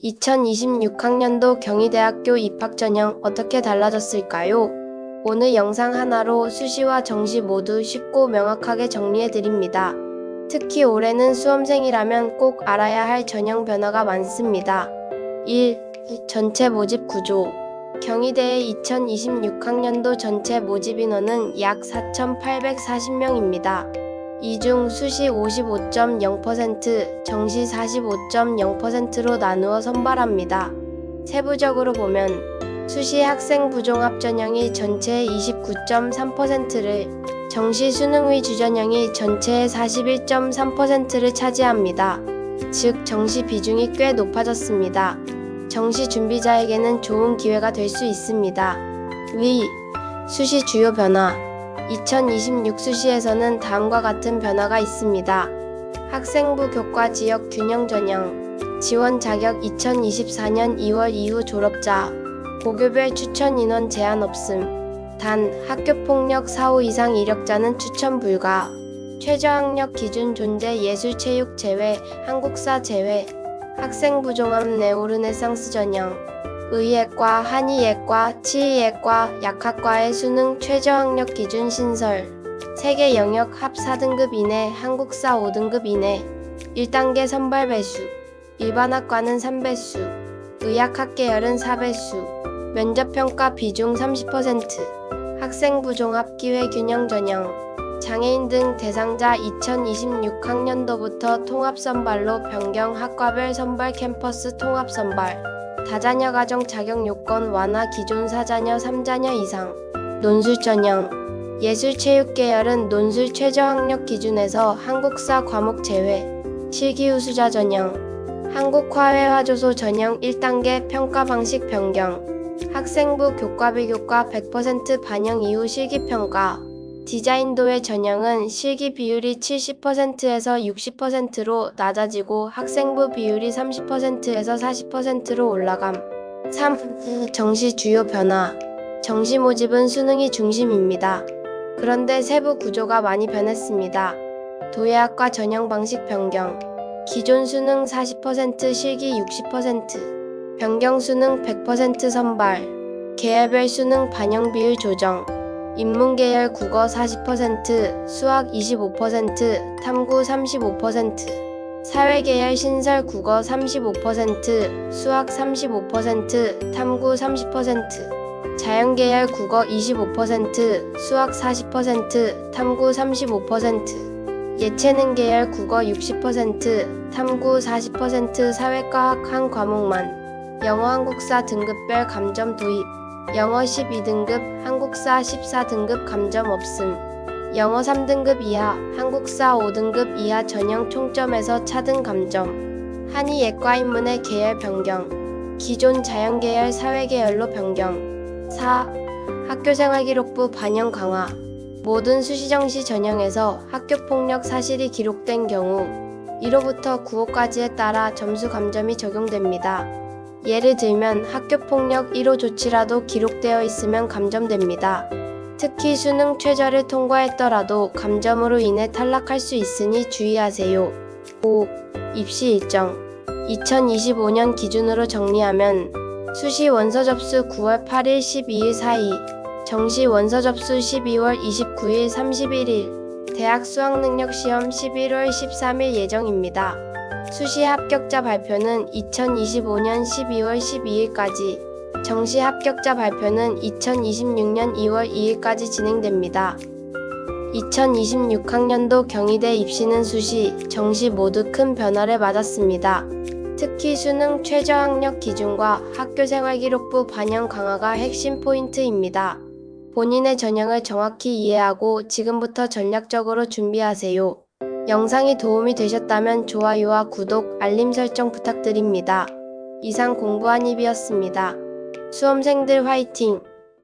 2026학년도 경희대학교 입학 전형 어떻게 달라졌을까요? 오늘 영상 하나로 수시와 정시 모두 쉽고 명확하게 정리해드립니다. 특히 올해는 수험생이라면 꼭 알아야 할 전형 변화가 많습니다. 1. 전체 모집 구조. 경희대의 2026학년도 전체 모집 인원은 약 4,840명입니다. 이 중 수시 55.0%, 정시 45.0%로 나누어 선발합니다. 세부적으로 보면 수시 학생 부종합 전형이 전체의 29.3%를, 정시 수능 위주 전형이 전체의 41.3%를 차지합니다. 즉 정시 비중이 꽤 높아졌습니다. 정시 준비자에게는 좋은 기회가 될 수 있습니다. 위, 수시 주요 변화. 2026 수시에서는 다음과 같은 변화가 있습니다. 학생부 교과 지역 균형 전형, 지원 자격 2024년 2월 이후 졸업자, 고교별 추천 인원 제한 없음. 단, 학교폭력 사후 이상 이력자는 추천 불가. 최저학력 기준 존재 예술체육 제외, 한국사 제외. 학생부 종합 네오르네상스 전형, 의예과, 한의예과, 치의예과, 약학과의 수능 최저학력 기준 신설. 세계 영역 합 4등급 이내, 한국사 5등급 이내. 1단계 선발 배수. 일반학과는 3배수, 의학학 계열은 4배수. 면접평가 비중 30%. 학생부 종합 기회 균형 전형. 장애인 등 대상자 2026학년도부터 통합선발로 변경. 학과별 선발 캠퍼스 통합선발. 다자녀 가정 자격 요건 완화. 기존 4자녀 3자녀 이상. 논술 전형. 예술체육 계열은 논술 최저학력 기준에서 한국사 과목 제외. 실기 우수자 전형. 한국화훼화조소 전형 1단계 평가 방식 변경. 학생부 교과 비교과 100% 반영 이후 실기평가. 디자인도의 전형은 실기 비율이 70%에서 60%로 낮아지고 학생부 비율이 30%에서 40%로 올라감. 3. 정시 주요 변화. 정시 모집은 수능이 중심입니다. 그런데 세부 구조가 많이 변했습니다. 도예학과 전형 방식 변경. 기존 수능 40%, 실기 60%. 변경 수능 100% 선발. 계열별 수능 반영 비율 조정. 인문계열 국어 40%, 수학 25%, 탐구 35%. 사회계열 신설 국어 35%, 수학 35%, 탐구 30%. 자연계열 국어 25%, 수학 40%, 탐구 35%. 예체능 계열 국어 60%, 탐구 40%. 사회과학 한 과목만. 영어 한국사 등급별 감점 도입. 영어 12등급, 한국사 14등급 감점 없음. 영어 3등급 이하, 한국사 5등급 이하 전형 총점에서 차등 감점. 한의예과 인문의 계열 변경. 기존 자연계열 사회계열로 변경. 4. 학교생활기록부 반영 강화. 모든 수시정시 전형에서 학교폭력 사실이 기록된 경우 1호부터 9호까지에 따라 점수 감점이 적용됩니다. 예를 들면 학교폭력 1호 조치라도 기록되어 있으면 감점됩니다. 특히 수능 최저를 통과했더라도 감점으로 인해 탈락할 수 있으니 주의하세요. 5. 입시 일정. 2025년 기준으로 정리하면 수시 원서 접수 9월 8일 12일 사이, 정시 원서 접수 12월 29일 31일, 대학 수학능력시험 11월 13일 예정입니다. 수시 합격자 발표는 2025년 12월 12일까지, 정시 합격자 발표는 2026년 2월 2일까지 진행됩니다. 2026학년도 경희대 입시는 수시, 정시 모두 큰 변화를 맞았습니다. 특히 수능 최저학력 기준과 학교생활기록부 반영 강화가 핵심 포인트입니다. 본인의 전형을 정확히 이해하고 지금부터 전략적으로 준비하세요. 영상이 도움이 되셨다면 좋아요와 구독, 알림 설정 부탁드립니다. 이상 공부한 입이었습니다. 수험생들 화이팅!